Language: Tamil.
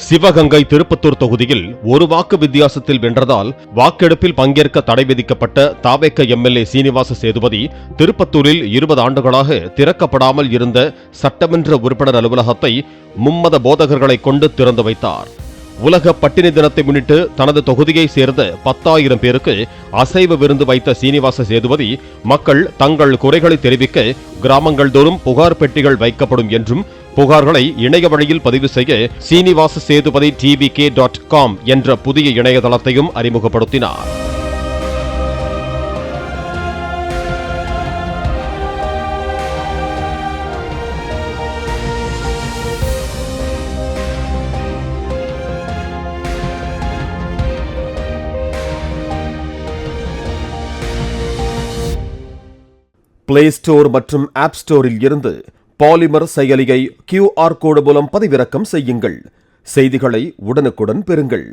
சிவகங்கை திருப்பத்தூர் தொகுதியில் ஒரு வாக்கு வித்தியாசத்தில் வென்றதால் வாக்கெடுப்பில் பங்கேற்க தடை விதிக்கப்பட்ட தாவேக எம்எல்ஏ சீனிவாச சேதுபதி திருப்பத்தூரில் 20 ஆண்டுகளாக திறக்கப்படாமல் இருந்த சட்டமன்ற உறுப்பினர் அலுவலகத்தை மும்மத போதகர்களை கொண்டு திறந்து வைத்தார். உலக பட்டினி தினத்தை முன்னிட்டு தனது தொகுதியை சேர்ந்த 10,000 பேருக்கு அசைவ விருந்து வைத்த சீனிவாச சேதுபதி மக்கள் தங்கள் குறைகளை தெரிவிக்க கிராமங்கள் தோறும் புகார் பெட்டிகள் வைக்கப்படும் என்றும் புகார்களை இணைய வழியில் பதிவு செய்ய சீனிவாச சேதுபதி tvk.com என்ற புதிய இணையதளத்தையும் அறிமுகப்படுத்தினார். பிளே ஸ்டோர் மற்றும் ஆப் ஸ்டோரில் இருந்து பாலிமர் செயலியை QR கோடு மூலம் பதிவிறக்கம் செய்யுங்கள். செய்திகளை உடனுக்குடன் பெறுங்கள்.